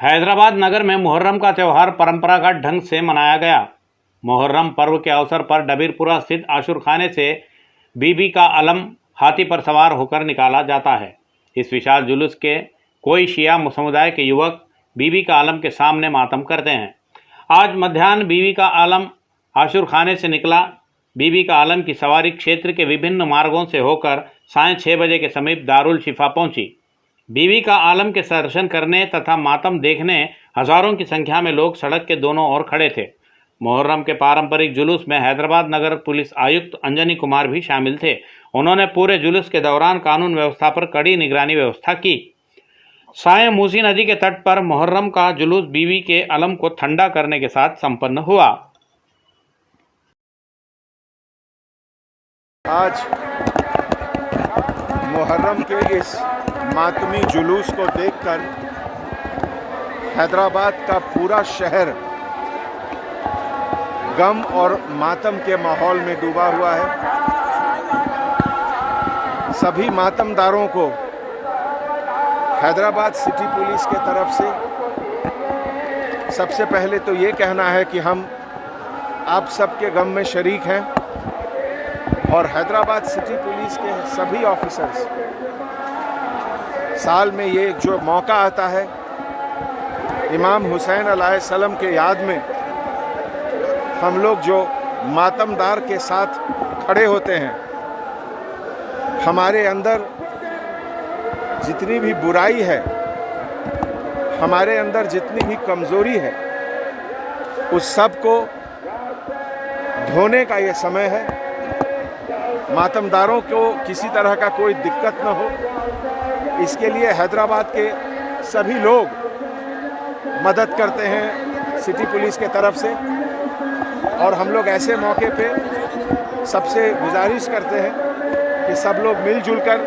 हैदराबाद नगर में मुहर्रम का त्यौहार परंपरागत ढंग से मनाया गया। मुहर्रम पर्व के अवसर पर डबीरपुरा स्थित आशुर खाने से बीबी का अलम हाथी पर सवार होकर निकाला जाता है। इस विशाल जुलूस के कोई शिया समुदाय के युवक बीबी का आलम के सामने मातम करते हैं। आज मध्याह्न बीबी का आलम आशुर खाने से निकला। बीबी का आलम की सवारी क्षेत्र के विभिन्न मार्गों से होकर सायं 6 बजे के समीप दारुल शिफा पहुंची। बीबी का आलम के दर्शन करने तथा मातम देखने हजारों की संख्या में लोग सड़क के दोनों ओर खड़े थे। मुहर्रम के पारंपरिक जुलूस में हैदराबाद नगर पुलिस आयुक्त अंजनी कुमार भी शामिल थे। उन्होंने पूरे जुलूस के दौरान कानून व्यवस्था पर कड़ी निगरानी व्यवस्था की। सायं मूसी नदी के तट पर मुहर्रम का जुलूस बीबी के अलम को ठंडा करने के साथ संपन्न हुआ। आज मुहर्रम के इस मातमी जुलूस को देखकर हैदराबाद का पूरा शहर गम और मातम के माहौल में डूबा हुआ है। सभी मातमदारों को हैदराबाद सिटी पुलिस के तरफ से सबसे पहले तो ये कहना है कि हम आप सबके गम में शरीक हैं और हैदराबाद सिटी पुलिस के सभी ऑफिसर्स साल में ये जो मौका आता है इमाम हुसैन अलैहिस्सलाम के याद में हम लोग जो मातमदार के साथ खड़े होते हैं, हमारे अंदर जितनी भी बुराई है, हमारे अंदर जितनी भी कमज़ोरी है, उस सब को धोने का ये समय है। मातमदारों को किसी तरह का कोई दिक्कत न हो, इसके लिए हैदराबाद के सभी लोग मदद करते हैं सिटी पुलिस के तरफ से। और हम लोग ऐसे मौके पे सबसे गुजारिश करते हैं कि सब लोग मिलजुल कर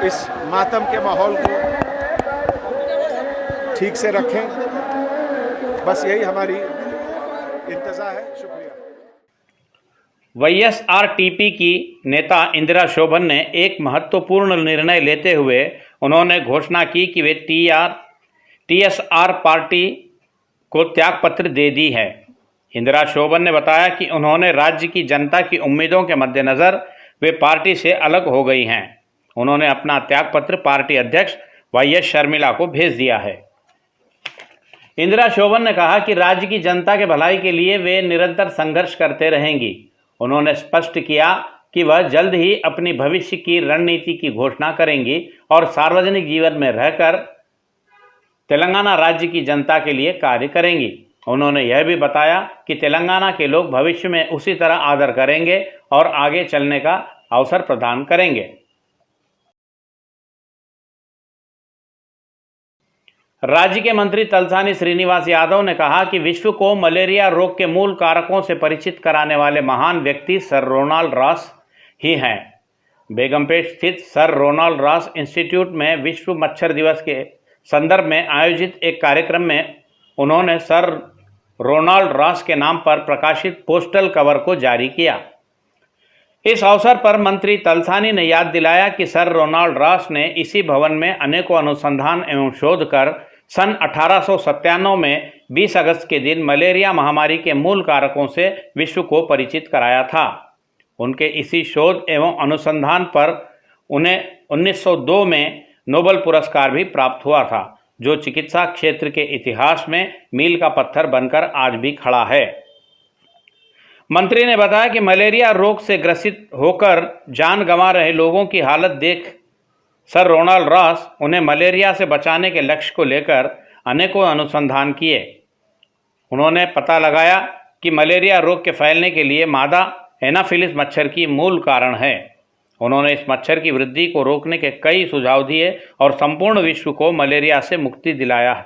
इस मातम के माहौल को ठीक से रखें। बस यही हमारी इंतज़ा है। शुक्रिया। वाईएसआरटीपी की नेता इंदिरा शोभन ने एक महत्वपूर्ण निर्णय लेते हुए उन्होंने घोषणा की कि वे टीएसआर पार्टी को त्यागपत्र दे दी है। इंदिरा शोभन ने बताया कि उन्होंने राज्य की जनता की उम्मीदों के मद्देनज़र वे पार्टी से अलग हो गई हैं। उन्होंने अपना त्यागपत्र पार्टी अध्यक्ष वाईएस शर्मिला को भेज दिया है। इंदिरा शोभन ने कहा कि राज्य की जनता के भलाई के लिए वे निरंतर संघर्ष करते रहेंगी। उन्होंने स्पष्ट किया कि वह जल्द ही अपनी भविष्य की रणनीति की घोषणा करेंगी और सार्वजनिक जीवन में रहकर तेलंगाना राज्य की जनता के लिए कार्य करेंगी। उन्होंने यह भी बताया कि तेलंगाना के लोग भविष्य में उसी तरह आदर करेंगे और आगे चलने का अवसर प्रदान करेंगे। राज्य के मंत्री तलसानी श्रीनिवास यादव ने कहा कि विश्व को मलेरिया रोग के मूल कारकों से परिचित कराने वाले महान व्यक्ति सर रोनाल्ड रॉस ही हैं। बेगमपेट स्थित सर रोनाल्ड रॉस इंस्टीट्यूट में विश्व मच्छर दिवस के संदर्भ में आयोजित एक कार्यक्रम में उन्होंने सर रोनाल्ड रॉस के नाम पर प्रकाशित पोस्टल कवर को जारी किया। इस अवसर पर मंत्री तलसानी ने याद दिलाया कि सर रोनाल्ड रॉस ने इसी भवन में अनेकों अनुसंधान एवं शोध कर सन 1897 में 20 अगस्त के दिन मलेरिया महामारी के मूल कारकों से विश्व को परिचित कराया था। उनके इसी शोध एवं अनुसंधान पर उन्हें 1902 में नोबेल पुरस्कार भी प्राप्त हुआ था, जो चिकित्सा क्षेत्र के इतिहास में मील का पत्थर बनकर आज भी खड़ा है। मंत्री ने बताया कि मलेरिया रोग से ग्रसित होकर जान गंवा रहे लोगों की हालत देख सर रोनाल्ड रॉस उन्हें मलेरिया से बचाने के लक्ष्य को लेकर अनेकों अनुसंधान किए। उन्होंने पता लगाया कि मलेरिया रोग के फैलने के लिए मादा एनाफिलिस मच्छर की मूल कारण है। उन्होंने इस मच्छर की वृद्धि को रोकने के कई सुझाव दिए और संपूर्ण विश्व को मलेरिया से मुक्ति दिलाया है।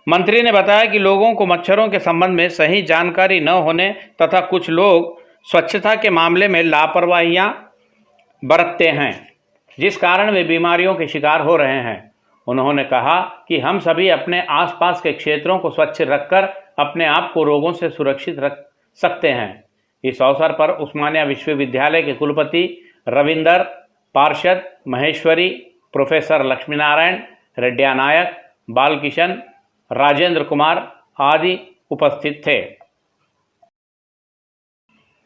मंत्री ने बताया कि लोगों को मच्छरों के संबंध में सही जानकारी न होने तथा कुछ लोग स्वच्छता के मामले में लापरवाहियां बरतते हैं, जिस कारण वे बीमारियों के शिकार हो रहे हैं। उन्होंने कहा कि हम सभी अपने आसपास के क्षेत्रों को स्वच्छ रखकर अपने आप को रोगों से सुरक्षित रख सकते हैं। इस अवसर पर उस्मानिया विश्वविद्यालय के कुलपति रविंदर पार्षद महेश्वरी, प्रोफेसर लक्ष्मीनारायण, रेड्डिया नायक, बालकिशन, राजेंद्र कुमार आदि उपस्थित थे।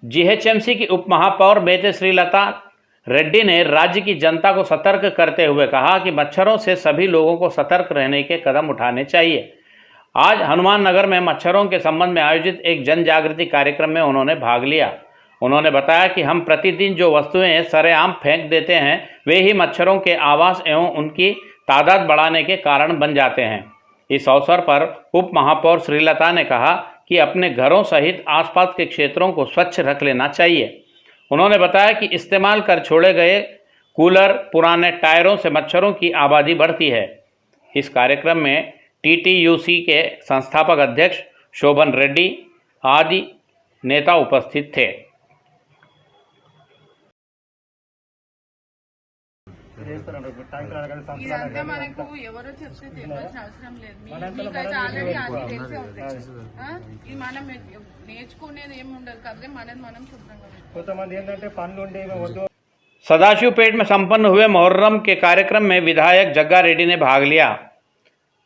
जीएचएमसी की उप महापौर बेते श्रीलता रेड्डी ने राज्य की जनता को सतर्क करते हुए कहा कि मच्छरों से सभी लोगों को सतर्क रहने के कदम उठाने चाहिए। आज हनुमान नगर में मच्छरों के संबंध में आयोजित एक जन जागृति कार्यक्रम में उन्होंने भाग लिया। उन्होंने बताया कि हम प्रतिदिन जो वस्तुएं सरेआम फेंक देते हैं वे ही मच्छरों के आवास एवं उनकी तादाद बढ़ाने के कारण बन जाते हैं। इस अवसर पर उप महापौर श्रीलता ने कहा कि अपने घरों सहित आसपास के क्षेत्रों को स्वच्छ रख लेना चाहिए। उन्होंने बताया कि इस्तेमाल कर छोड़े गए कूलर, पुराने टायरों से मच्छरों की आबादी बढ़ती है। इस कार्यक्रम में टीटीयूसी के संस्थापक अध्यक्ष शोभन रेड्डी आदि नेता उपस्थित थे। ఇదంతా మనకు ఎవరో చెప్తే తెలియాల్సిన అవసరం లేదు. మీకైతే ఆల్రెడీ అది తెలిసే ఉంటుంది. ఇది మనం నేర్చుకునేది ఏమి ఉండదు కాబట్టి మనది మనం శుభ్రంగా కొంతమంది ఏంటంటే పనులు ఉండేవి। सदाशिवपेट में संपन्न हुए मुहर्रम के कार्यक्रम में विधायक जग्गा रेड्डी ने भाग लिया।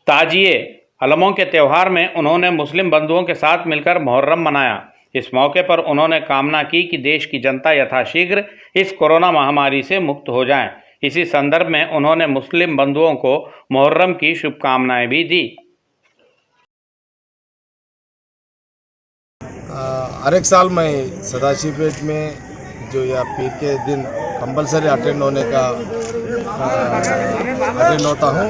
ताजिए अलमों के त्यौहार में उन्होंने मुस्लिम बंधुओं के साथ मिलकर मुहर्रम मनाया। इस मौके पर उन्होंने कामना की कि देश की जनता यथाशीघ्र इस कोरोना महामारी से मुक्त हो जाए। इसी संदर्भ में उन्होंने मुस्लिम बंधुओं को मुहर्रम की शुभकामनाएं भी दी। हर एक साल मैं सदाशिवपेट में जो या पीर के दिन कंपलसरी अटेंड होने का अटेंड होता हूँ।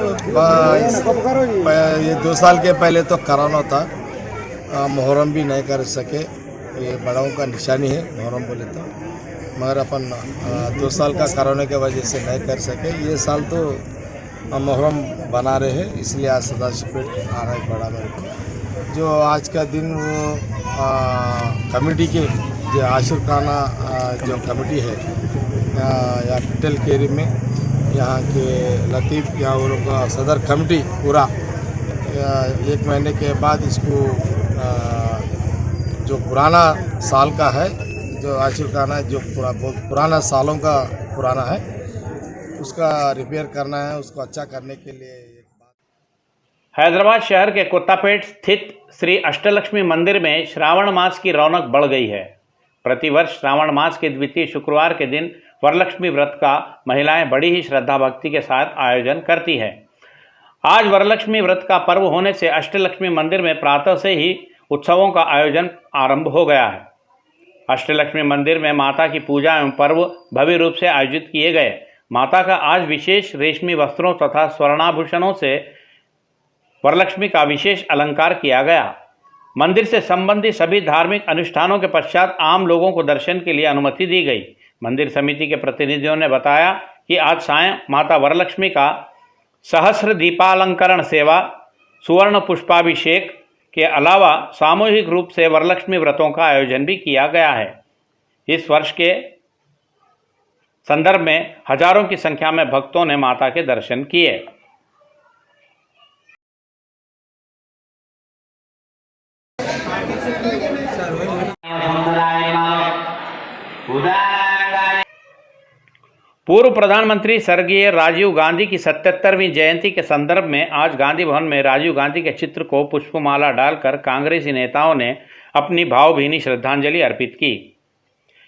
ये 2 साल के पहले तो कोरोना था, मुहर्रम भी नहीं कर सके। ये बड़ों का निशानी है मुहर्रम बोले तो, मगर अपन 2 साल का कोरोना के वजह से नहीं कर सके। ये साल तो मुहर्रम बना रहे हैं, इसलिए आज सदाशिवपेट आ रहा है बड़ा मेरे को। जो आज का दिन वो कमेटी के जो आशिरखाना जो कमेटी है या पिटल केरी में यहाँ के लतीफ़ यहाँ वो लोग का सदर कमेटी पूरा 1 महीने के बाद इसको जो पुराना साल का है जो आशिरखाना जो बहुत पुराना सालों का पुराना है उसका रिपेयर करना है, उसको अच्छा करने के लिए। हैदराबाद शहर के कुत्तापेट स्थित श्री अष्टलक्ष्मी मंदिर में श्रावण मास की रौनक बढ़ गई है। प्रतिवर्ष श्रावण मास के द्वितीय शुक्रवार के दिन वरलक्ष्मी व्रत का महिलाएं बड़ी ही श्रद्धा भक्ति के साथ आयोजन करती है। आज वरलक्ष्मी व्रत का पर्व होने से अष्टलक्ष्मी मंदिर में प्रातः से ही उत्सवों का आयोजन आरंभ हो गया है। अष्टलक्ष्मी मंदिर में माता की पूजा एवं पर्व भव्य रूप से आयोजित किए गए। माता का आज विशेष रेशमी वस्त्रों तथा स्वर्णाभूषणों से वरलक्ष्मी का विशेष अलंकार किया गया। मंदिर से संबंधित सभी धार्मिक अनुष्ठानों के पश्चात आम लोगों को दर्शन के लिए अनुमति दी गई। मंदिर समिति के प्रतिनिधियों ने बताया कि आज सायं माता वरलक्ष्मी का सहस्र दीपालंकरण सेवा, सुवर्ण पुष्पाभिषेक के अलावा सामूहिक रूप से वरलक्ष्मी व्रतों का आयोजन भी किया गया है। इस वर्ष के संदर्भ में हजारों की संख्या में भक्तों ने माता के दर्शन किए। पूर्व प्रधानमंत्री स्वर्गीय राजीव गांधी की 77वीं जयंती के संदर्भ में आज गांधी भवन में राजीव गांधी के चित्र को पुष्पमाला डालकर कांग्रेसी नेताओं ने अपनी भावभीनी श्रद्धांजलि अर्पित की।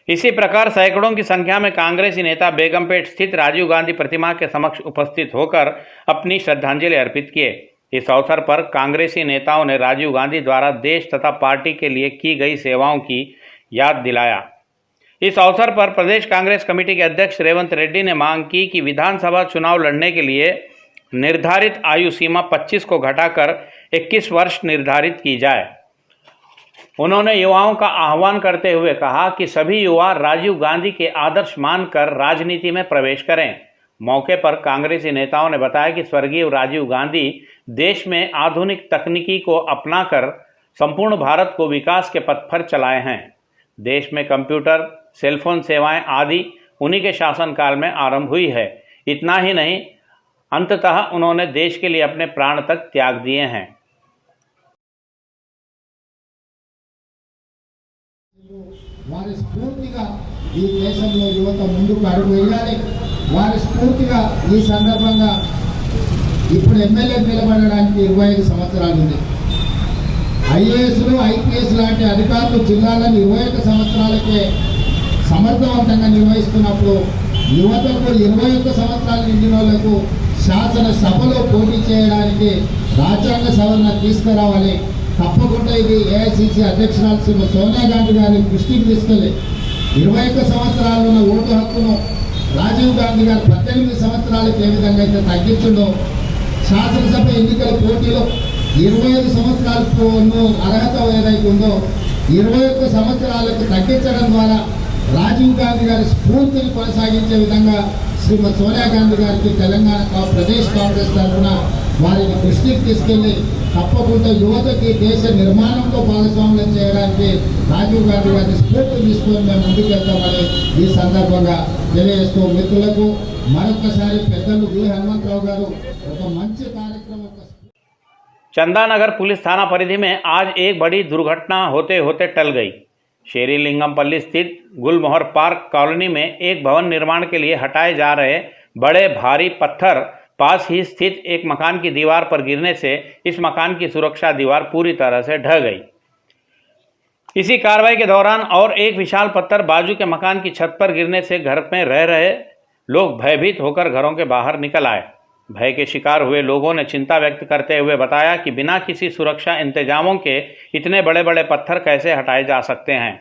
इसी प्रकार सैकड़ों की संख्या में कांग्रेसी नेता बेगमपेट स्थित राजीव गांधी प्रतिमा के समक्ष उपस्थित होकर अपनी श्रद्धांजलि अर्पित किए। इस अवसर पर कांग्रेसी नेताओं ने राजीव गांधी द्वारा देश तथा पार्टी के लिए की गई सेवाओं की याद दिलाया। इस अवसर पर प्रदेश कांग्रेस कमेटी के अध्यक्ष रेवंत रेड्डी ने मांग की कि विधानसभा चुनाव लड़ने के लिए निर्धारित आयु सीमा 25 को घटाकर 21 वर्ष निर्धारित की जाए। उन्होंने युवाओं का आह्वान करते हुए कहा कि सभी युवा राजीव गांधी के आदर्श मानकर राजनीति में प्रवेश करें। मौके पर कांग्रेसी नेताओं ने बताया कि स्वर्गीय राजीव गांधी देश में आधुनिक तकनीकी को अपनाकर संपूर्ण भारत को विकास के पथ पर चलाए हैं। देश में कंप्यूटर, सेलफोन सेवाएं आदि उन्हीं के शासनकाल में आरंभ हुई है। इतना ही नहीं, अंततः उन्होंने देश के लिए अपने प्राण तक त्याग दिए हैं। వారి స్ఫూర్తిగా ఈ దేశంలో యువత ముందుకు అడుగు వేయాలి. వారి స్ఫూర్తిగా ఈ సందర్భంగా ఇప్పుడు ఎమ్మెల్యే నిలబడడానికి 25 సంవత్సరాలు ఉంది. ఐఏఎస్లు ఐపీఎస్ లాంటి అధికారులు జిల్లాలను 21 సంవత్సరాలకే సమర్థవంతంగా నిర్వహిస్తున్నప్పుడు యువతకు 21 సంవత్సరాలు నిండిన వాళ్లకు శాసనసభలో పోటీ చేయడానికి రాజ్యాంగ సవరణ తీసుకురావాలి. తప్పకుండా ఇది ఏఐసిసి అధ్యక్షురాలు శ్రీమతి సోనియా గాంధీ గారి దృష్టికి తీసుకెళ్ళి 21 సంవత్సరాలు ఉన్న ఓటు హక్కును రాజీవ్ గాంధీ గారు 18 సంవత్సరాలకు ఏ విధంగా అయితే తగ్గించిండో శాసనసభ ఎన్నికల పోటీలో 25 సంవత్సరాలకు అర్హత ఏదైతే ఉందో 21 సంవత్సరాలకు తగ్గించడం ద్వారా రాజీవ్ గాంధీ గారి స్ఫూర్తిని కొనసాగించే విధంగా శ్రీమతి సోనియా గాంధీ గారికి తెలంగాణ ప్రదేశ్ కాంగ్రెస్ తరఫున వారిని దృష్టికి తీసుకెళ్లి తప్పకుండా యువతకి దేశ నిర్మాణంలో భాగస్వామ్యం చేయడానికి రాజీవ్ గాంధీ గారిని స్ఫూర్తి తీసుకొని మేము ముందుకెళ్తామని ఈ సందర్భంగా తెలియజేస్తూ మిత్రులకు మరొకసారి పెద్దలు వి హనుమంతరావు గారు ఒక మంచి కార్యక్రమం. चंदानगर पुलिस थाना परिधि में आज एक बड़ी दुर्घटना होते होते टल गई। शेरीलिंगमपल्ली स्थित गुलमोहर पार्क कॉलोनी में एक भवन निर्माण के लिए हटाए जा रहे बड़े भारी पत्थर पास ही स्थित एक मकान की दीवार पर गिरने से इस मकान की सुरक्षा दीवार पूरी तरह से ढह गई। इसी कार्रवाई के दौरान और एक विशाल पत्थर बाजू के मकान की छत पर गिरने से घर में रह रहे लोग भयभीत होकर घरों के बाहर निकल आए। भय के शिकार हुए लोगों ने चिंता व्यक्त करते हुए बताया कि बिना किसी सुरक्षा इंतजामों के इतने बड़े बड़े पत्थर कैसे हटाए जा सकते हैं।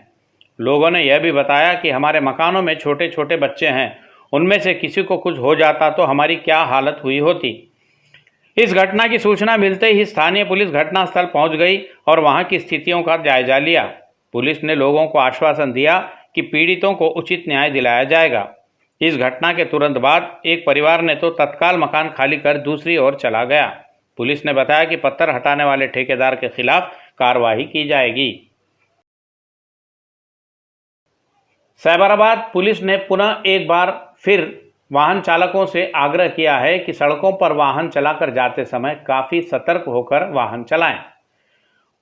लोगों ने यह भी बताया कि हमारे मकानों में छोटे छोटे बच्चे हैं, उनमें से किसी को कुछ हो जाता तो हमारी क्या हालत हुई होती। इस घटना की सूचना मिलते ही स्थानीय पुलिस घटनास्थल पहुंच गई और वहां की स्थितियों का जायजा लिया। पुलिस ने लोगों को आश्वासन दिया कि पीड़ितों को उचित न्याय दिलाया जाएगा। इस घटना के तुरंत बाद एक परिवार ने तो तत्काल मकान खाली कर दूसरी ओर चला गया। पुलिस ने बताया कि पत्थर हटाने वाले ठेकेदार के खिलाफ कार्रवाई की जाएगी। साइबराबाद पुलिस ने पुनः एक बार फिर वाहन चालकों से आग्रह किया है कि सड़कों पर वाहन चलाकर जाते समय काफ़ी सतर्क होकर वाहन चलाएं।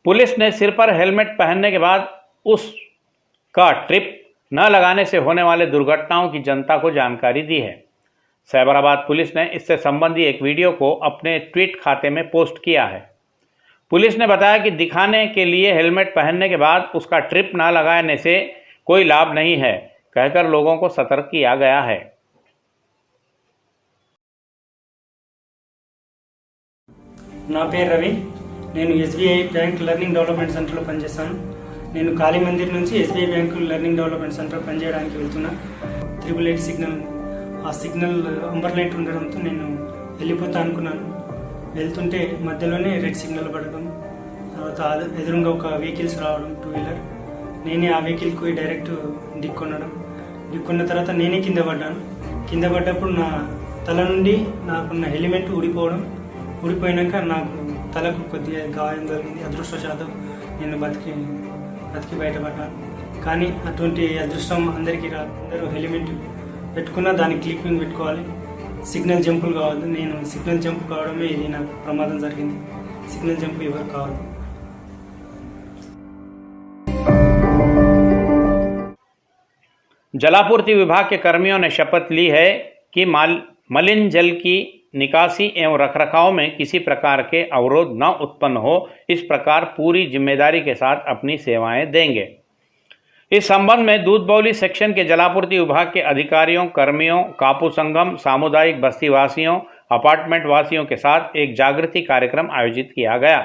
पुलिस ने सिर पर हेलमेट पहनने के बाद उसका ट्रिप न लगाने से होने वाले दुर्घटनाओं की जनता को जानकारी दी है। साइबराबाद पुलिस ने इससे संबंधी एक वीडियो को अपने ट्वीट खाते में पोस्ट किया है। पुलिस ने बताया कि दिखाने के लिए हेलमेट पहनने के बाद उसका ट्रिप न लगाने से कोई लाभ नहीं है, कहकर लोगों को सतर्क किया गया है। నా పేరు రవి. నేను ఎస్బీఐ బ్యాంక్ లెర్నింగ్ డెవలప్మెంట్ సెంటర్లో పనిచేస్తాను. నేను కాళీ మందిర్ నుంచి SBI bank learning development centre పనిచేయడానికి వెళ్తున్నా. 888 సిగ్నల్, ఆ సిగ్నల్ అంబర్ లైట్ ఉండడంతో నేను వెళ్ళిపోతా అనుకున్నాను. వెళ్తుంటే మధ్యలోనే రెడ్ సిగ్నల్ పడడం, తర్వాత ఎదురుగా ఒక వెహికల్స్ రావడం, 2 వీలర్. నేనే ఆ వెహికల్కి డైరెక్ట్ ఢీకొన్న తర్వాత నేనే కింద పడ్డాను. కింద పడ్డప్పుడు నా తల నుండి నాకున్న హెల్మెట్ ఊడిపోయినాక నాకు తలకు కొద్దిగా గాయం జరిగింది. అదృష్టవశాత్తు నేను బతికి బయటపడ్డాను. కానీ అటువంటి అదృష్టం అందరికీ రాదు. అందరూ హెల్మెట్ పెట్టుకున్నా దానికి క్లిప్పింగ్ పెట్టుకోవాలి. సిగ్నల్ జంపులు కావద్దు. నేను సిగ్నల్ జంప్ కావడమే ఇది నాకు ప్రమాదం జరిగింది. సిగ్నల్ జంప్ ఎవరు కావద్దు. जलापूर्ति विभाग के कर्मियों ने शपथ ली है कि मलिन जल की निकासी एवं रखरखाव में किसी प्रकार के अवरोध न उत्पन्न हो, इस प्रकार पूरी जिम्मेदारी के साथ अपनी सेवाएं देंगे। इस संबंध में दूधबौली सेक्शन के जलापूर्ति विभाग के अधिकारियों, कर्मियों, कापू संगम, सामुदायिक बस्ती वासियों, अपार्टमेंट वासियों के साथ एक जागृति कार्यक्रम आयोजित किया गया।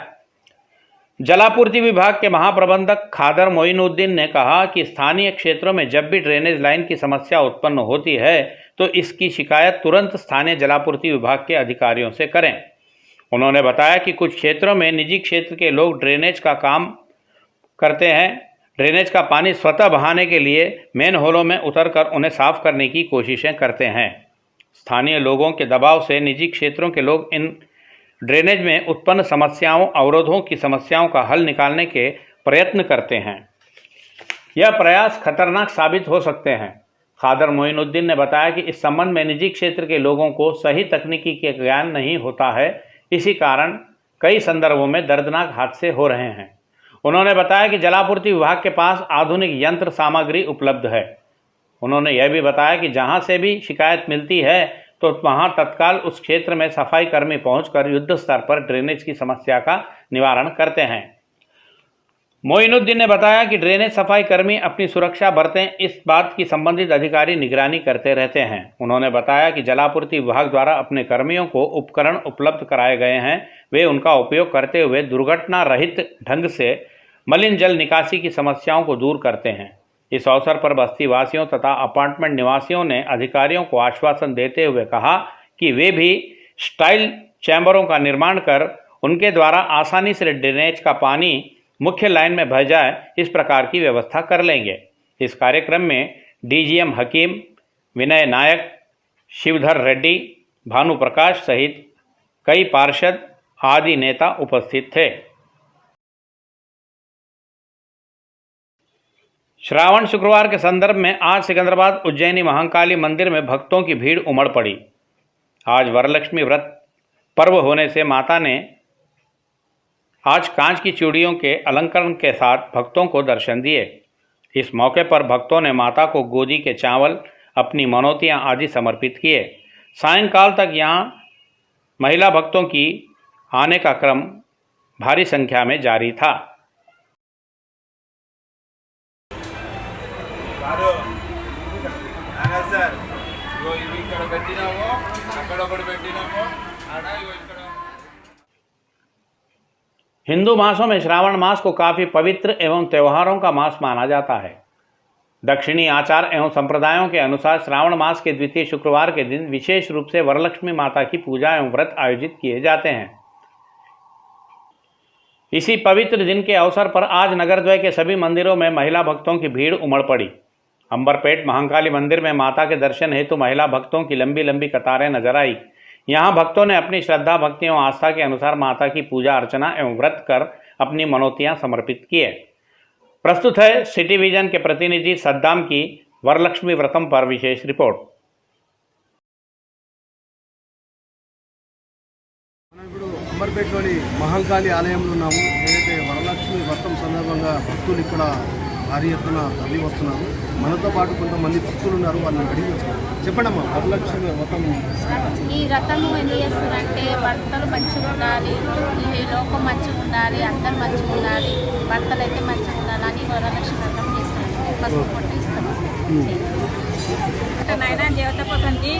जलापूर्ति विभाग के महाप्रबंधक खादर मोइनुद्दीन ने कहा कि स्थानीय क्षेत्रों में जब भी ड्रेनेज लाइन की समस्या उत्पन्न होती है तो इसकी शिकायत तुरंत स्थानीय जलापूर्ति विभाग के अधिकारियों से करें। उन्होंने बताया कि कुछ क्षेत्रों में निजी क्षेत्र के लोग ड्रेनेज का काम करते हैं। ड्रेनेज का पानी स्वतः बहाने के लिए मेन होलों में उतरकर उन्हें साफ करने की कोशिशें करते हैं। स्थानीय लोगों के दबाव से निजी क्षेत्रों के लोग इन ड्रेनेज में उत्पन्न समस्याओं, अवरोधों की समस्याओं का हल निकालने के प्रयत्न करते हैं। यह प्रयास खतरनाक साबित हो सकते हैं। खादर मोइनुद्दीन ने बताया कि इस संबंध में निजी क्षेत्र के लोगों को सही तकनीकी के ज्ञान नहीं होता है, इसी कारण कई संदर्भों में दर्दनाक हादसे हो रहे हैं। उन्होंने बताया कि जलापूर्ति विभाग के पास आधुनिक यंत्र सामग्री उपलब्ध है। उन्होंने यह भी बताया कि जहां से भी शिकायत मिलती है तो वहां तत्काल उस क्षेत्र में सफाई कर्मी पहुंचकर युद्ध स्तर पर ड्रेनेज की समस्या का निवारण करते हैं। मोइनुद्दीन ने बताया कि ड्रेनेज सफाई कर्मी अपनी सुरक्षा बरतें, इस बात की संबंधित अधिकारी निगरानी करते रहते हैं। उन्होंने बताया कि जलापूर्ति विभाग द्वारा अपने कर्मियों को उपकरण उपलब्ध कराए गए हैं, वे उनका उपयोग करते हुए दुर्घटना रहित ढंग से मलिन जल निकासी की समस्याओं को दूर करते हैं। इस अवसर पर बस्ती वासियों तथा अपार्टमेंट निवासियों ने अधिकारियों को आश्वासन देते हुए कहा कि वे भी स्टाइल चैम्बरों का निर्माण कर उनके द्वारा आसानी से ड्रेनेज का पानी मुख्य लाइन में बह जाए, इस प्रकार की व्यवस्था कर लेंगे। इस कार्यक्रम में डीजीएम हकीम, विनय नायक, शिवधर रेड्डी, भानु प्रकाश सहित कई पार्षद आदि नेता उपस्थित थे। श्रावण शुक्रवार के संदर्भ में आज सिकंदराबाद उज्जैनी महाकाली मंदिर में भक्तों की भीड़ उमड़ पड़ी। आज वरलक्ष्मी व्रत पर्व होने से माता ने आज कांच की चूड़ियों के अलंकरण के साथ भक्तों को दर्शन दिए। इस मौके पर भक्तों ने माता को गोदी के चावल, अपनी मनौतियां आदि समर्पित किए। सायंकाल तक यहां महिला भक्तों की आने का क्रम भारी संख्या में जारी था। हिंदू मासों में श्रावण मास को काफ़ी पवित्र एवं त्योहारों का मास माना जाता है। दक्षिणी आचार एवं संप्रदायों के अनुसार श्रावण मास के द्वितीय शुक्रवार के दिन विशेष रूप से वरलक्ष्मी माता की पूजा एवं व्रत आयोजित किए जाते हैं। इसी पवित्र दिन के अवसर पर आज नगरद्वय के सभी मंदिरों में महिला भक्तों की भीड़ उमड़ पड़ी। अंबरपेट महाकाली मंदिर में माता के दर्शन हेतु महिला भक्तों की लंबी लंबी कतारें नजर आई। यहाँ भक्तों ने अपनी श्रद्धा, भक्ति एवं आस्था के अनुसार माता की पूजा अर्चना एवं व्रत कर अपनी मनौतियां समर्पित किए। प्रस्तुत है सिटी विजन के प्रतिनिधि सद्दाम की वरलक्ष्मी व्रतम पर विशेष रिपोर्ट। ఇప్పుడు అంబర్పేటలోని మహంకాళి ఆలయంలో ఉన్నాము. ఏదైతే వరలక్ష్మి వ్రతం సందర్భంగా భక్తులు ఇక్కడ భారీ ఎత్తున తరలి వస్తున్నారు. మనతో పాటు కొంతమంది భక్తులు ఉన్నారు, వాళ్ళని అడిగి వచ్చారు. చెప్పండమ్మా, వరలక్ష్మి వ్రతం ఈ వ్రతము ఎందుకు చేస్తున్నారంటే భర్తలు మంచిగా ఉండాలి, ఈ లోకం మంచిగా ఉండాలి, అందరు మంచిగా ఉండాలి, భర్తలు అయితే మంచిగా ఉండాలని వరలక్ష్మి వ్రతం చేస్తారు. పసుపు పొట్టు ఇస్తాము. నాయన దేవత కోసండి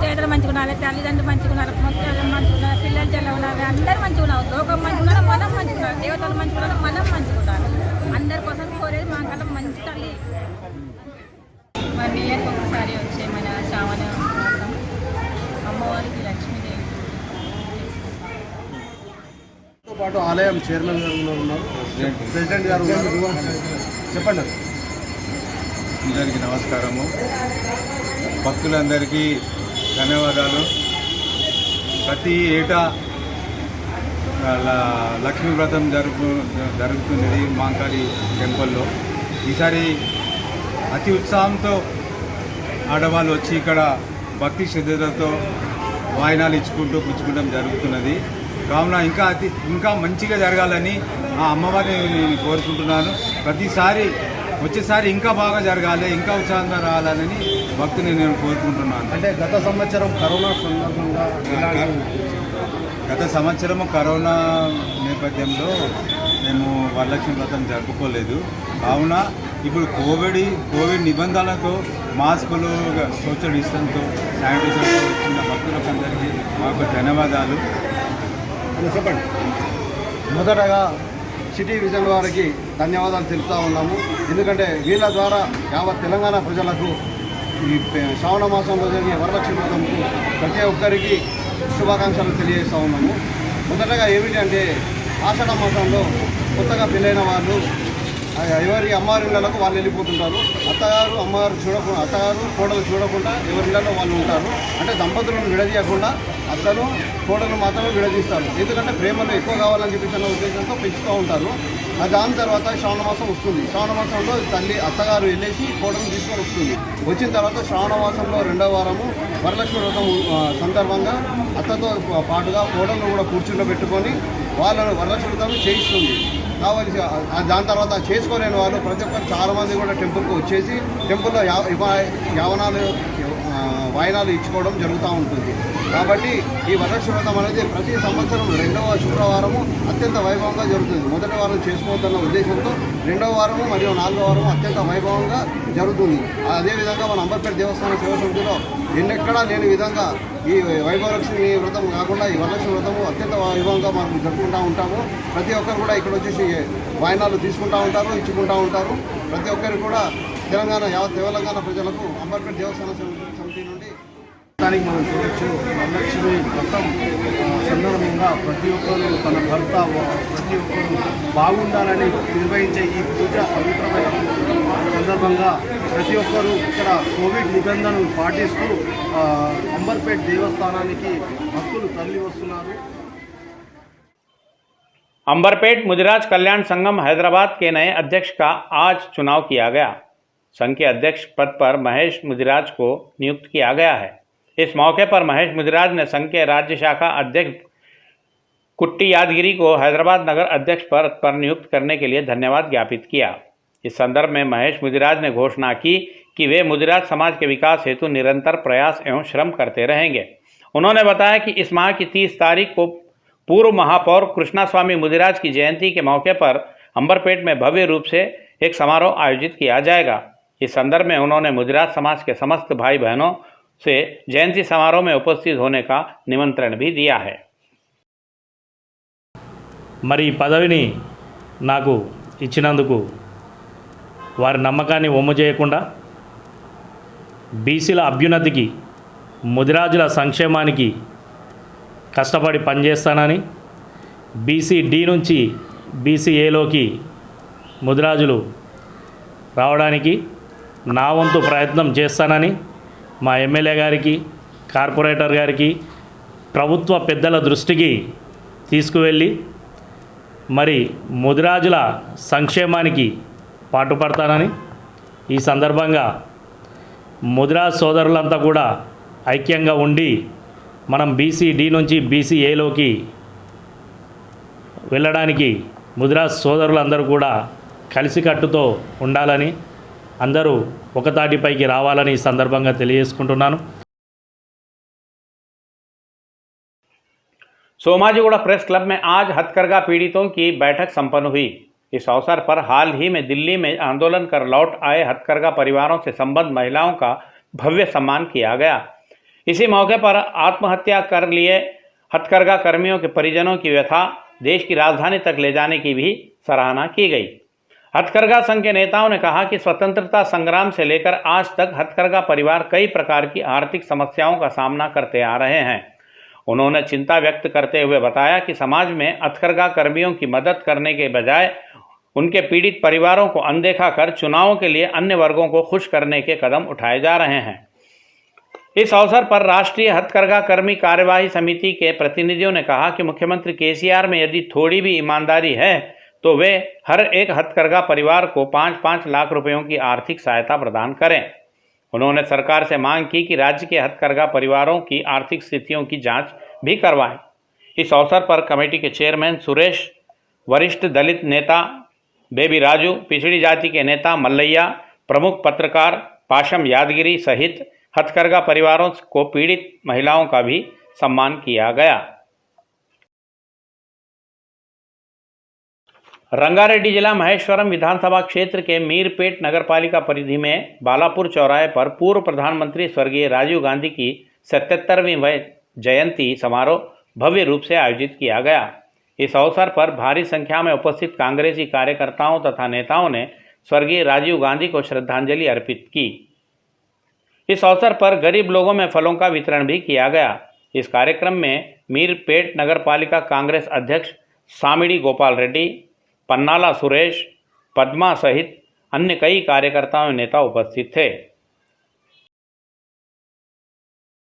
పేదలు మంచిగా ఉండాలి, తల్లిదండ్రులు మంచిగా ఉండాలి, మొత్తం మంచిగా ఉండాలి, పిల్లలు చెల్ల ఉండాలి, అందరు మంచిగా ఉన్నారు. లోకం మంచిగా ఉండాలి, మనం మంచిగా ఉండాలి, దేవతలు మంచిగా ఉండాలి, మనం మంచిగా ఉండాలి. అందరి కోసం కోరేది మా కళ్ళ మంచి తల్లి. 1 ఇయర్కి ఒకసారి వచ్చే మన శ్రావణ మాసం అమ్మవారికి లక్ష్మీదేవి తో పాటు ఆలయం చైర్మన్ గారు ఉన్నారు, ప్రెసిడెంట్ గారు ఉన్నారు. చెప్పండి. అందరికీ నమస్కారము. భక్తులందరికీ ధన్యవాదాలు. ప్రతి ఏటా లక్ష్మీ వ్రతం జరుగుతున్నది మహంకాళి టెంపుల్లో. ఈసారి అతి ఉత్సాహంతో ఆడవాళ్ళు వచ్చి ఇక్కడ భక్తి శ్రద్ధలతో వాయినాలు ఇచ్చుకుంటూ పుచ్చుకోవడం జరుగుతున్నది. కావున ఇంకా మంచిగా జరగాలని ఆ అమ్మవారిని నేను కోరుకుంటున్నాను. ప్రతిసారి వచ్చేసారి ఇంకా బాగా జరగాలి, ఇంకా ఉత్సాహంగా రావాలని భక్తుని నేను కోరుకుంటున్నాను. అంటే గత సంవత్సరం కరోనా సందర్భంగా గత సంవత్సరం కరోనా నేపథ్యంలో మేము వరలక్ష్మి వ్రతం జరుపుకోలేదు. కావున ఇప్పుడు కోవిడ్ నిబంధనలతో మాస్కులు, సోషల్ డిస్టెన్స్తో, శానిటైజర్తో వచ్చిన భక్తులకు అందరికీ మాకు ధన్యవాదాలు. చెప్పండి. మొదటగా సిటీ విజన్ వారికి ధన్యవాదాలు తెలుపుతూ ఉన్నాము. ఎందుకంటే వీళ్ళ ద్వారా యావత్ తెలంగాణ ప్రజలకు ఈ శ్రావణ మాసంలో జరిగే వరలక్ష్మి వ్రతంకు ప్రతి ఒక్కరికి శుభాకాంక్షలు తెలియజేస్తూ ఉన్నాము. మొదటగా ఏమిటి అంటే ఆషాఢ మాసంలో కొత్తగా పెళ్ళైన వాళ్ళు ఎవరి అమ్మవారి ఇళ్లకు వాళ్ళు వెళ్ళిపోతుంటారు. అత్తగారు కోడలు చూడకుండా ఎవరి ఇళ్లలో వాళ్ళు ఉంటారు. అంటే దంపతులను విడదీయకుండా అత్తను కోడలు మాత్రమే విడదీస్తారు. ఎందుకంటే ప్రేమలు ఎక్కువ కావాలని చెప్పేసి అన్న ఉద్దేశంతో పెంచుతూ ఉంటారు. దాని తర్వాత శ్రావణ మాసం వస్తుంది. శ్రావణ మాసంలో అత్తగారు వెళ్ళేసి కోడలను తీసుకొని వస్తుంది. వచ్చిన తర్వాత శ్రావణ మాసంలో 2వ వారము వరలక్ష్మి వ్రతం సందర్భంగా అత్తతో పాటుగా కోడలను కూడా కూర్చుండబెట్టుకొని వాళ్ళను వరలక్ష్మి వ్రతం చేయిస్తుంది. కావాలి దాని తర్వాత చేసుకోలేని వాళ్ళు ప్రతి ఒక్కరు చాలామంది కూడా టెంపుల్కి వచ్చేసి టెంపుల్లో యావనాలు వాయినాలు ఇచ్చుకోవడం జరుగుతూ ఉంటుంది. కాబట్టి ఈ వరలక్ష్మి వ్రతం అనేది ప్రతి సంవత్సరం 2వ శుక్రవారము అత్యంత వైభవంగా జరుగుతుంది. మొదటి వారం చేసుకోవద్దన్న ఉద్దేశంతో 2వ వారము మరియు 4వ వారము అత్యంత వైభవంగా జరుగుతుంది. అదేవిధంగా మన అంబర్పేట దేవస్థాన సేవా సమితిలో ఎన్నెక్కడా లేని విధంగా ఈ వైభవలక్ష్మి వ్రతం కాకుండా ఈ వరలక్ష్మి వ్రతము అత్యంత వైభవంగా మనం జరుపుకుంటూ ఉంటాము. ప్రతి ఒక్కరు కూడా ఇక్కడ వచ్చేసి వాయినాలు తీసుకుంటూ ఉంటారు, ఇచ్చుకుంటూ ఉంటారు. ప్రతి ఒక్కరు కూడా యావత్ తెలంగాణ ప్రజలకు అంబర్పేట దేవస్థాన సమితి నుండి దానికి మనం చూడొచ్చు. వరలక్ష్మి వ్రతం సందర్భంగా ప్రతి ఒక్కరు తన భర్త ప్రతి ఒక్కరు బాగుండాలని నిర్వహించే ఈ పూజ పవిత్రమైన సందర్భంగా ప్రతి ఒక్కరూ ఇక్కడ కోవిడ్ నిబంధనలు పాటిస్తూ అంబర్పేట దేవస్థానానికి భక్తులు తరలి వస్తున్నారు. अंबरपेट मुदिराज कल्याण संगम हैदराबाद के नए अध्यक्ष का आज चुनाव किया गया। संघ के अध्यक्ष पद पर महेश मुदिराज को नियुक्त किया गया है। इस मौके पर महेश मुदिराज ने संघ के राज्य शाखा अध्यक्ष कुट्टी यादगिरी को हैदराबाद नगर अध्यक्ष पद पर नियुक्त करने के लिए धन्यवाद ज्ञापित किया। इस संदर्भ में महेश मुदिराज ने घोषणा की कि वे मुदिराज समाज के विकास हेतु निरंतर प्रयास एवं श्रम करते रहेंगे। उन्होंने बताया कि इस माह की 30 तारीख को पूर्व महापौर कृष्णा स्वामी मुदिराज की जयंती के मौके पर अंबरपेट में भव्य रूप से एक समारोह आयोजित किया जाएगा। इस संदर्भ में उन्होंने मुदिराज समाज के समस्त भाई बहनों से जयंती समारोह में उपस्थित होने का निमंत्रण भी दिया है। మరి పదవిని నాకు ఇచ్చినందుకు వారి నమ్మకాన్ని వమ్ము చేయకుండా బీసీల అభ్యున్నతికి ముదిరాజుల సంక్షేమానికి కష్టపడి పనిచేస్తానని, బీసీ డి నుంచి బీసీ ఏలోకి ముదిరాజులు రావడానికి నా వంతు ప్రయత్నం చేస్తానని మా ఎమ్మెల్యే గారికి, కార్పొరేటర్ గారికి, ప్రభుత్వ పెద్దల దృష్టికి తీసుకువెళ్ళి మరి ముదిరాజుల సంక్షేమానికి పాటుపడతానని, ఈ సందర్భంగా ముదిరాజ్ సోదరులంతా కూడా ఐక్యంగా ఉండి మనం బీసీ డి నుంచి బీసీ ఏలోకి వెళ్ళడానికి ముదిరాజ్ సోదరులందరూ కూడా కలిసికట్టుతో ఉండాలని, అందరూ ఒకతాటిపైకి రావాలని ఈ సందర్భంగా తెలియజేసుకుంటున్నాను. सोमाजीगुड़ा प्रेस क्लब में आज हथकरघा पीड़ितों की बैठक संपन्न हुई। इस अवसर पर हाल ही में दिल्ली में आंदोलन कर लौट आए हथकरघा परिवारों से संबद्ध महिलाओं का भव्य सम्मान किया गया। इसी मौके पर आत्महत्या कर लिए हथकरघा कर्मियों के परिजनों की व्यथा देश की राजधानी तक ले जाने की भी सराहना की गई। हथकरघा संघ के नेताओं ने कहा कि स्वतंत्रता संग्राम से लेकर आज तक हथकरघा परिवार कई प्रकार की आर्थिक समस्याओं का सामना करते आ रहे हैं। उन्होंने चिंता व्यक्त करते हुए बताया कि समाज में हथकरघा कर्मियों की मदद करने के बजाय उनके पीड़ित परिवारों को अनदेखा कर चुनावों के लिए अन्य वर्गों को खुश करने के कदम उठाए जा रहे हैं। इस अवसर पर राष्ट्रीय हथकरघा कर्मी कार्यवाही समिति के प्रतिनिधियों ने कहा कि मुख्यमंत्री केसीआर में यदि थोड़ी भी ईमानदारी है तो वे हर एक हथकरघा परिवार को 5-5 लाख रुपयों की आर्थिक सहायता प्रदान करें। उन्होंने सरकार से मांग की कि राज्य के हथकरघा परिवारों की आर्थिक स्थितियों की जांच भी करवाएं। इस अवसर पर कमेटी के चेयरमैन सुरेश, वरिष्ठ दलित नेता बेबी राजू, पिछड़ी जाति के नेता मल्लैया, प्रमुख पत्रकार पाशम यादगिरी सहित हथकरघा परिवारों को पीड़ित महिलाओं का भी सम्मान किया गया। रंगारेड्डी जिला महेश्वरम विधानसभा क्षेत्र के मीरपेट नगरपालिका परिधि में बालापुर चौराहे पर पूर्व प्रधानमंत्री स्वर्गीय राजीव गांधी की 77वीं जयंती समारोह भव्य रूप से आयोजित किया गया। इस अवसर पर भारी संख्या में उपस्थित कांग्रेसी कार्यकर्ताओं तथा नेताओं ने स्वर्गीय राजीव गांधी को श्रद्धांजलि अर्पित की। इस अवसर पर गरीब लोगों में फलों का वितरण भी किया गया। इस कार्यक्रम में मीरपेट नगरपालिका कांग्रेस अध्यक्ष सामिड़ी गोपाल रेड्डी, पन्नाला सुरेश, पद्मा सहित अन्य कई कार्यकर्ताओं और नेता उपस्थित थे।